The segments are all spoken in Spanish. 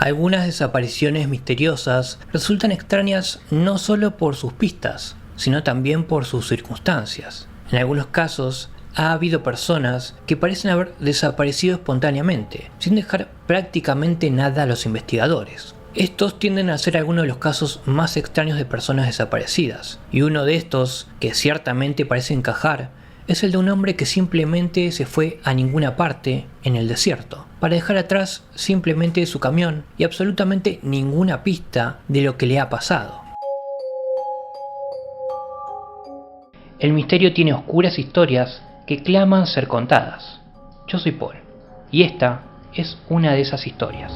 Algunas desapariciones misteriosas resultan extrañas no solo por sus pistas, sino también por sus circunstancias. En algunos casos, ha habido personas que parecen haber desaparecido espontáneamente, sin dejar prácticamente nada a los investigadores. Estos tienden a ser algunos de los casos más extraños de personas desaparecidas, y uno de estos, que ciertamente parece encajar, es el de un hombre que simplemente se fue a ninguna parte en el desierto, para dejar atrás simplemente su camión y absolutamente ninguna pista de lo que le ha pasado. El misterio tiene oscuras historias que claman ser contadas. Yo soy Paul, y esta es una de esas historias.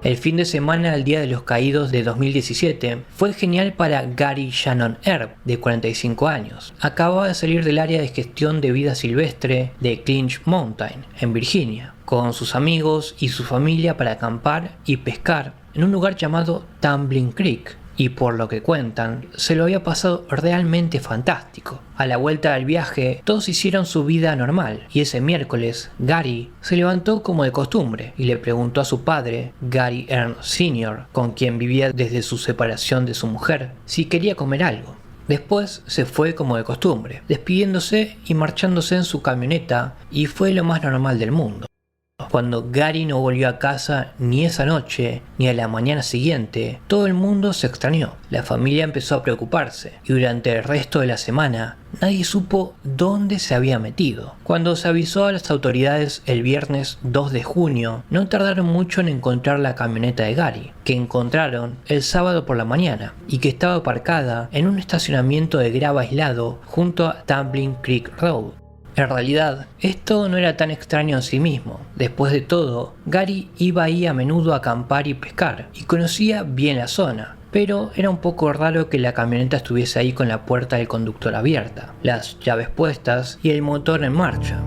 El fin de semana del Día de los Caídos de 2017 fue genial para Gary Shannon Erb, de 45 años. Acababa de salir del área de gestión de vida silvestre de Clinch Mountain, en Virginia, con sus amigos y su familia para acampar y pescar en un lugar llamado Tumbling Creek. Y por lo que cuentan, se lo había pasado realmente fantástico. A la vuelta del viaje, todos hicieron su vida normal, y ese miércoles, Gary se levantó como de costumbre y le preguntó a su padre, Gary Ernst Sr., con quien vivía desde su separación de su mujer, si quería comer algo. Después se fue como de costumbre, despidiéndose y marchándose en su camioneta, y fue lo más normal del mundo. Cuando Gary no volvió a casa ni esa noche ni a la mañana siguiente, todo el mundo se extrañó. La familia empezó a preocuparse y durante el resto de la semana nadie supo dónde se había metido. Cuando se avisó a las autoridades el viernes 2 de junio, no tardaron mucho en encontrar la camioneta de Gary, que encontraron el sábado por la mañana y que estaba aparcada en un estacionamiento de grava aislado junto a Tumbling Creek Road. En realidad, esto no era tan extraño en sí mismo. Después de todo, Gary iba ahí a menudo a acampar y pescar, y conocía bien la zona. Pero era un poco raro que la camioneta estuviese ahí con la puerta del conductor abierta, las llaves puestas y el motor en marcha.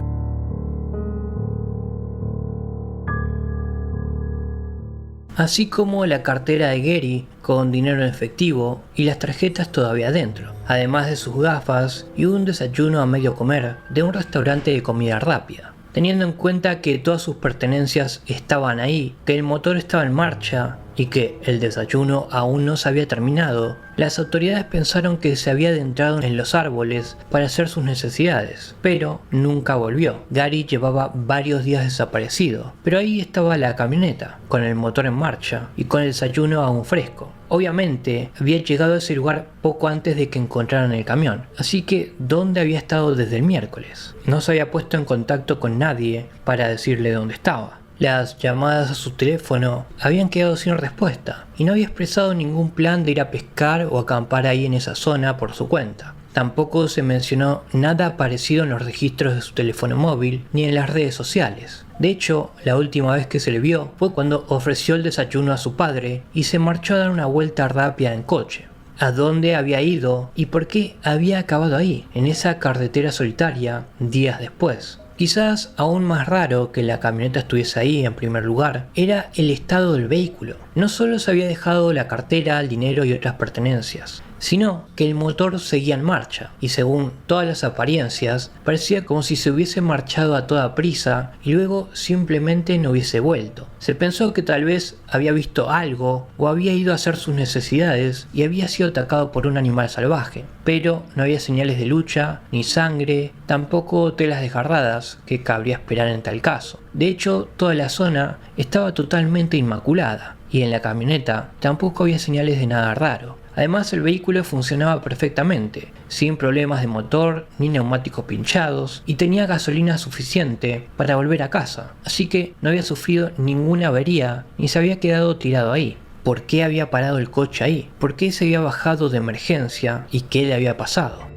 Así como la cartera de Gary con dinero en efectivo y las tarjetas todavía dentro, además de sus gafas y un desayuno a medio comer de un restaurante de comida rápida. Teniendo en cuenta que todas sus pertenencias estaban ahí, que el motor estaba en marcha y que el desayuno aún no se había terminado, las autoridades pensaron que se había adentrado en los árboles para hacer sus necesidades, pero nunca volvió. Gary llevaba varios días desaparecido, pero ahí estaba la camioneta, con el motor en marcha y con el desayuno aún fresco. Obviamente había llegado a ese lugar poco antes de que encontraran el camión, así que ¿dónde había estado desde el miércoles? No se había puesto en contacto con nadie para decirle dónde estaba. Las llamadas a su teléfono habían quedado sin respuesta y no había expresado ningún plan de ir a pescar o acampar ahí en esa zona por su cuenta. Tampoco se mencionó nada parecido en los registros de su teléfono móvil ni en las redes sociales. De hecho, la última vez que se le vio fue cuando ofreció el desayuno a su padre y se marchó a dar una vuelta rápida en coche. ¿A dónde había ido y por qué había acabado ahí, en esa carretera solitaria, días después? Quizás aún más raro que la camioneta estuviese ahí en primer lugar, era el estado del vehículo. No solo se había dejado la cartera, el dinero y otras pertenencias, sino que el motor seguía en marcha, y según todas las apariencias, parecía como si se hubiese marchado a toda prisa y luego simplemente no hubiese vuelto. Se pensó que tal vez había visto algo o había ido a hacer sus necesidades y había sido atacado por un animal salvaje, pero no había señales de lucha, ni sangre, tampoco telas desgarradas que cabría esperar en tal caso. De hecho, toda la zona estaba totalmente inmaculada, y en la camioneta tampoco había señales de nada raro. Además, el vehículo funcionaba perfectamente, sin problemas de motor ni neumáticos pinchados, y tenía gasolina suficiente para volver a casa, así que no había sufrido ninguna avería ni se había quedado tirado ahí. ¿Por qué había parado el coche ahí? ¿Por qué se había bajado de emergencia? ¿Y qué le había pasado?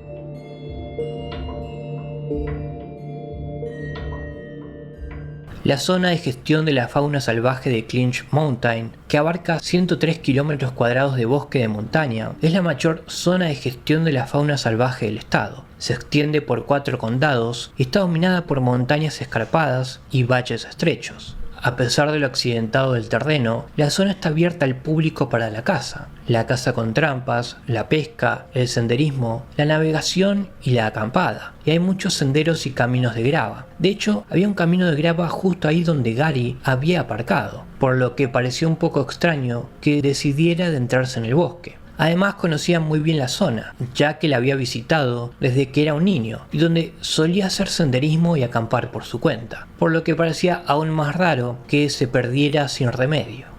La zona de gestión de la fauna salvaje de Clinch Mountain, que abarca 103 kilómetros cuadrados de bosque de montaña, es la mayor zona de gestión de la fauna salvaje del estado. Se extiende por 4 condados y está dominada por montañas escarpadas y valles estrechos. A pesar de lo accidentado del terreno, la zona está abierta al público para la caza con trampas, la pesca, el senderismo, la navegación y la acampada. Y hay muchos senderos y caminos de grava. De hecho, había un camino de grava justo ahí donde Gary había aparcado, por lo que pareció un poco extraño que decidiera adentrarse en el bosque. Además conocía muy bien la zona, ya que la había visitado desde que era un niño y donde solía hacer senderismo y acampar por su cuenta, por lo que parecía aún más raro que se perdiera sin remedio.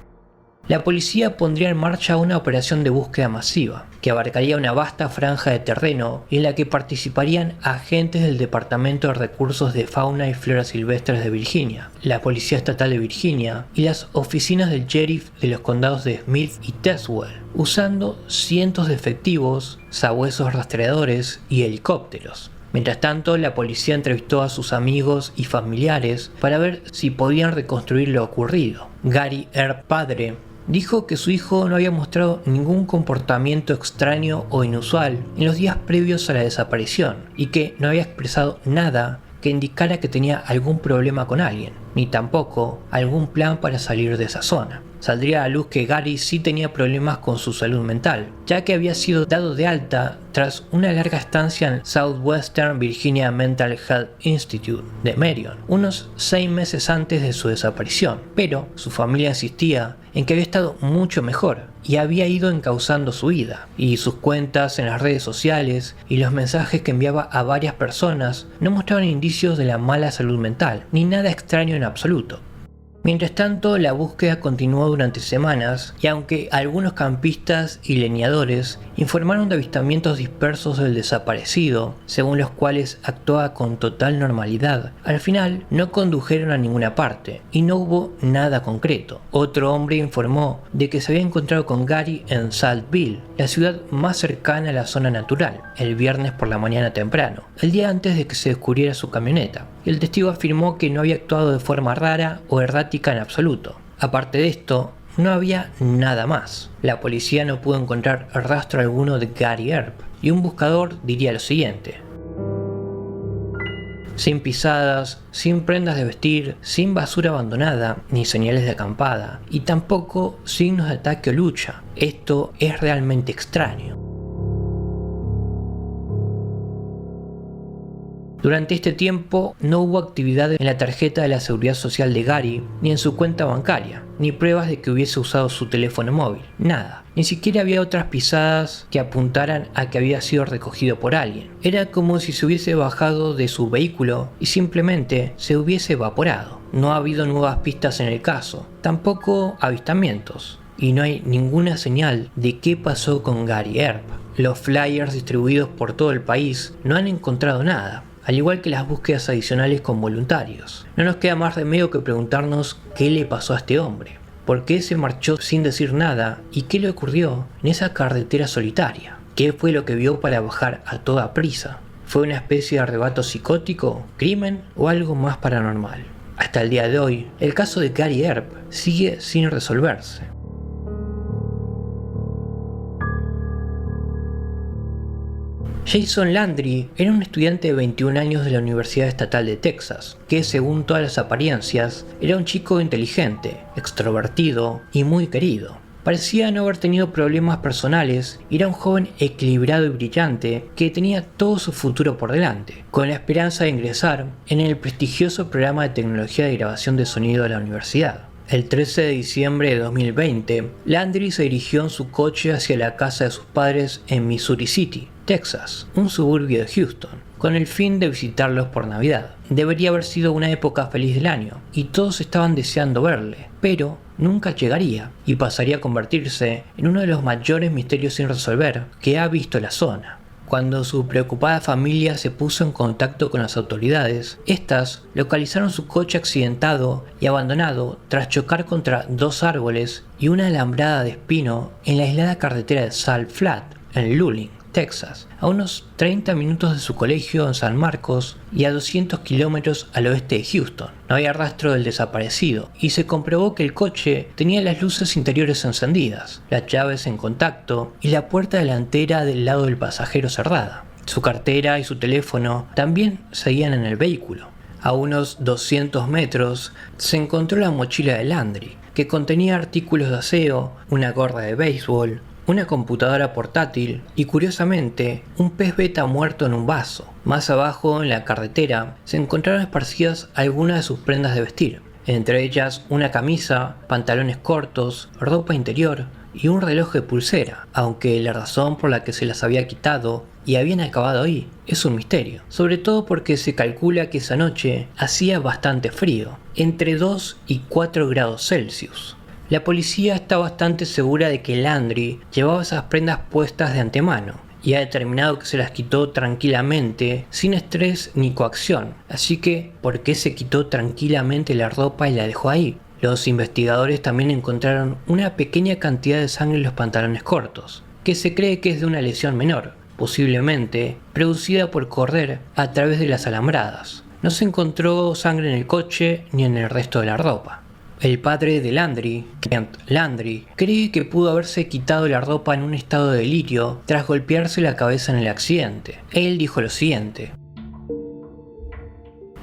La policía pondría en marcha una operación de búsqueda masiva, que abarcaría una vasta franja de terreno y en la que participarían agentes del Departamento de Recursos de Fauna y Flora Silvestres de Virginia, la Policía Estatal de Virginia y las oficinas del sheriff de los condados de Smith y Tazewell, usando cientos de efectivos, sabuesos rastreadores y helicópteros. Mientras tanto, la policía entrevistó a sus amigos y familiares para ver si podían reconstruir lo ocurrido. Gary Earp, padre, dijo que su hijo no había mostrado ningún comportamiento extraño o inusual en los días previos a la desaparición y que no había expresado nada que indicara que tenía algún problema con alguien, ni tampoco algún plan para salir de esa zona. Saldría a la luz que Gary sí tenía problemas con su salud mental, ya que había sido dado de alta tras una larga estancia en Southwestern Virginia Mental Health Institute de Marion, unos 6 meses antes de su desaparición, pero su familia insistía en que había estado mucho mejor y había ido encauzando su vida, y sus cuentas en las redes sociales y los mensajes que enviaba a varias personas no mostraban indicios de la mala salud mental, ni nada extraño en absoluto. Mientras tanto, la búsqueda continuó durante semanas y aunque algunos campistas y leñadores informaron de avistamientos dispersos del desaparecido, según los cuales actuaba con total normalidad, al final no condujeron a ninguna parte y no hubo nada concreto. Otro hombre informó de que se había encontrado con Gary en Saltville, la ciudad más cercana a la zona natural, el viernes por la mañana temprano, el día antes de que se descubriera su camioneta. El testigo afirmó que no había actuado de forma rara o errática en absoluto. Aparte de esto, no había nada más. La policía no pudo encontrar rastro alguno de Gary Earp, y un buscador diría lo siguiente: sin pisadas, sin prendas de vestir, sin basura abandonada, ni señales de acampada, y tampoco signos de ataque o lucha. Esto es realmente extraño. Durante este tiempo no hubo actividad en la tarjeta de la Seguridad Social de Gary, ni en su cuenta bancaria, ni pruebas de que hubiese usado su teléfono móvil, nada. Ni siquiera había otras pisadas que apuntaran a que había sido recogido por alguien. Era como si se hubiese bajado de su vehículo y simplemente se hubiese evaporado. No ha habido nuevas pistas en el caso, tampoco avistamientos, y no hay ninguna señal de qué pasó con Gary Earp. Los flyers distribuidos por todo el país no han encontrado nada, al igual que las búsquedas adicionales con voluntarios. No nos queda más remedio que preguntarnos qué le pasó a este hombre, por qué se marchó sin decir nada y qué le ocurrió en esa carretera solitaria. ¿Qué fue lo que vio para bajar a toda prisa? ¿Fue una especie de arrebato psicótico, crimen o algo más paranormal? Hasta el día de hoy, el caso de Gary Earp sigue sin resolverse. Jason Landry era un estudiante de 21 años de la Universidad Estatal de Texas, que según todas las apariencias era un chico inteligente, extrovertido y muy querido. Parecía no haber tenido problemas personales y era un joven equilibrado y brillante que tenía todo su futuro por delante, con la esperanza de ingresar en el prestigioso programa de tecnología de grabación de sonido de la universidad. El 13 de diciembre de 2020, Landry se dirigió en su coche hacia la casa de sus padres en Missouri City, Texas, un suburbio de Houston, con el fin de visitarlos por Navidad. Debería haber sido una época feliz del año, y todos estaban deseando verle, pero nunca llegaría, y pasaría a convertirse en uno de los mayores misterios sin resolver que ha visto la zona. Cuando su preocupada familia se puso en contacto con las autoridades, estas localizaron su coche accidentado y abandonado tras chocar contra 2 árboles y una alambrada de espino en la aislada carretera de Salt Flat, en Luling, Texas, a unos 30 minutos de su colegio en San Marcos y a 200 kilómetros al oeste de Houston. No había rastro del desaparecido y se comprobó que el coche tenía las luces interiores encendidas, las llaves en contacto y la puerta delantera del lado del pasajero cerrada. Su cartera y su teléfono también seguían en el vehículo. A unos 200 metros se encontró la mochila de Landry, que contenía artículos de aseo, una gorra de béisbol, una computadora portátil y, curiosamente, un pez beta muerto en un vaso. Más abajo, en la carretera, se encontraron esparcidas algunas de sus prendas de vestir, entre ellas una camisa, pantalones cortos, ropa interior y un reloj de pulsera, aunque la razón por la que se las había quitado y habían acabado ahí es un misterio, sobre todo porque se calcula que esa noche hacía bastante frío, entre 2 y 4 grados Celsius. La policía está bastante segura de que Landry llevaba esas prendas puestas de antemano y ha determinado que se las quitó tranquilamente, sin estrés ni coacción. Así que, ¿por qué se quitó tranquilamente la ropa y la dejó ahí? Los investigadores también encontraron una pequeña cantidad de sangre en los pantalones cortos, que se cree que es de una lesión menor, posiblemente producida por correr a través de las alambradas. No se encontró sangre en el coche ni en el resto de la ropa. El padre de Landry, Kent Landry, cree que pudo haberse quitado la ropa en un estado de delirio tras golpearse la cabeza en el accidente. Él dijo lo siguiente: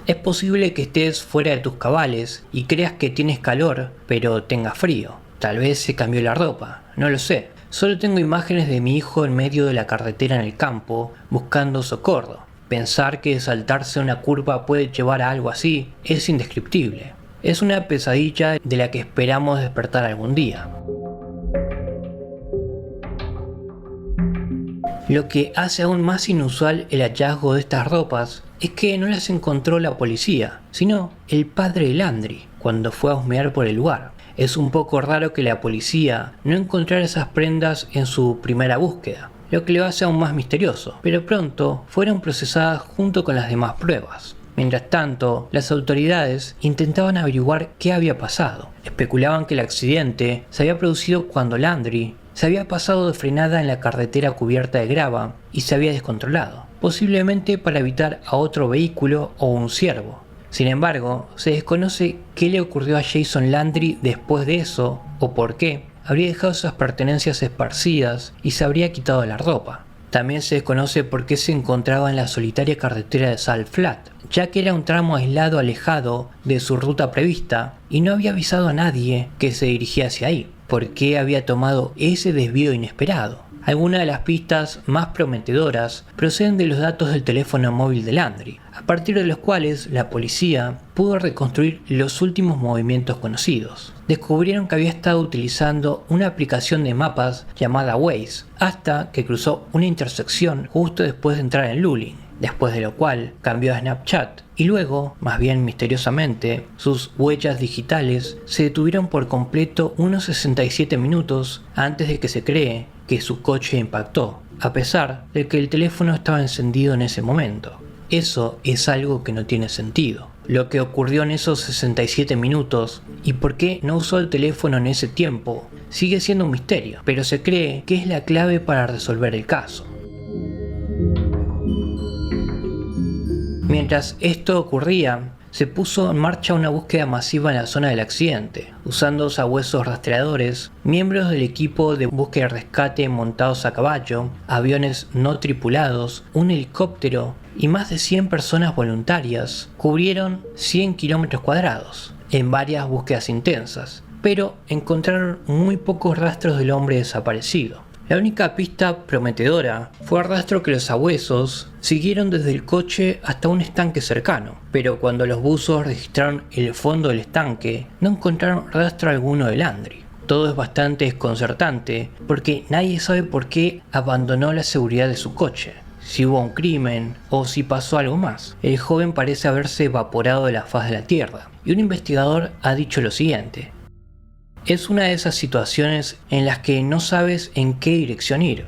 es posible que estés fuera de tus cabales y creas que tienes calor, pero tengas frío. Tal vez se cambió la ropa, no lo sé. Solo tengo imágenes de mi hijo en medio de la carretera en el campo, buscando socorro. Pensar que saltarse una curva puede llevar a algo así es indescriptible. Es una pesadilla de la que esperamos despertar algún día. Lo que hace aún más inusual el hallazgo de estas ropas es que no las encontró la policía, sino el padre de Landry cuando fue a husmear por el lugar. Es un poco raro que la policía no encontrara esas prendas en su primera búsqueda, lo que lo hace aún más misterioso, pero pronto fueron procesadas junto con las demás pruebas. Mientras tanto, las autoridades intentaban averiguar qué había pasado. Especulaban que el accidente se había producido cuando Landry se había pasado de frenada en la carretera cubierta de grava y se había descontrolado, posiblemente para evitar a otro vehículo o un ciervo. Sin embargo, se desconoce qué le ocurrió a Jason Landry después de eso o por qué habría dejado esas pertenencias esparcidas y se habría quitado la ropa. También se desconoce por qué se encontraba en la solitaria carretera de Salt Flat, ya que era un tramo aislado alejado de su ruta prevista y no había avisado a nadie que se dirigía hacia ahí. ¿Por qué había tomado ese desvío inesperado? Algunas de las pistas más prometedoras proceden de los datos del teléfono móvil de Landry, a partir de los cuales la policía pudo reconstruir los últimos movimientos conocidos. Descubrieron que había estado utilizando una aplicación de mapas llamada Waze hasta que cruzó una intersección justo después de entrar en Luling, después de lo cual cambió a Snapchat y luego, más bien misteriosamente, sus huellas digitales se detuvieron por completo unos 67 minutos antes de que se cree que su coche impactó, a pesar de que el teléfono estaba encendido en ese momento. Eso es algo que no tiene sentido. Lo que ocurrió en esos 67 minutos y por qué no usó el teléfono en ese tiempo sigue siendo un misterio, pero se cree que es la clave para resolver el caso. Mientras esto ocurría, se puso en marcha una búsqueda masiva en la zona del accidente, usando sabuesos rastreadores, miembros del equipo de búsqueda y rescate montados a caballo, aviones no tripulados, un helicóptero y más de 100 personas voluntarias cubrieron 100 kilómetros cuadrados en varias búsquedas intensas, pero encontraron muy pocos rastros del hombre desaparecido. La única pista prometedora fue el rastro que los sabuesos siguieron desde el coche hasta un estanque cercano, pero cuando los buzos registraron el fondo del estanque, no encontraron rastro alguno de Landry. Todo es bastante desconcertante porque nadie sabe por qué abandonó la seguridad de su coche, si hubo un crimen o si pasó algo más. El joven parece haberse evaporado de la faz de la tierra, y un investigador ha dicho lo siguiente: es una de esas situaciones en las que no sabes en qué dirección ir.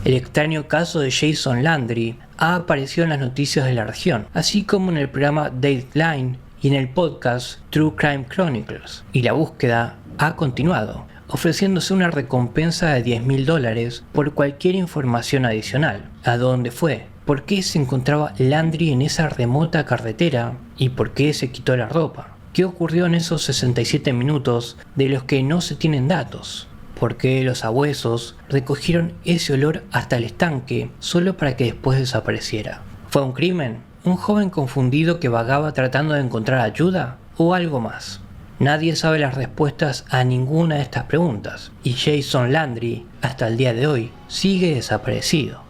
El extraño caso de Jason Landry ha aparecido en las noticias de la región, así como en el programa Dateline y en el podcast True Crime Chronicles, y la búsqueda ha continuado, ofreciéndose una recompensa de $10,000 por cualquier información adicional. ¿A dónde fue? ¿Por qué se encontraba Landry en esa remota carretera? ¿Y por qué se quitó la ropa? ¿Qué ocurrió en esos 67 minutos de los que no se tienen datos? ¿Por qué los sabuesos recogieron ese olor hasta el estanque solo para que después desapareciera? ¿Fue un crimen? ¿Un joven confundido que vagaba tratando de encontrar ayuda? ¿O algo más? Nadie sabe las respuestas a ninguna de estas preguntas, y Jason Landry, hasta el día de hoy, sigue desaparecido.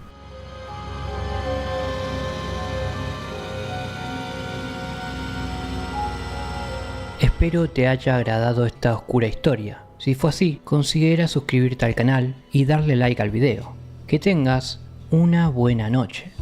Espero te haya agradado esta oscura historia. Si fue así, considera suscribirte al canal y darle like al video. Que tengas una buena noche.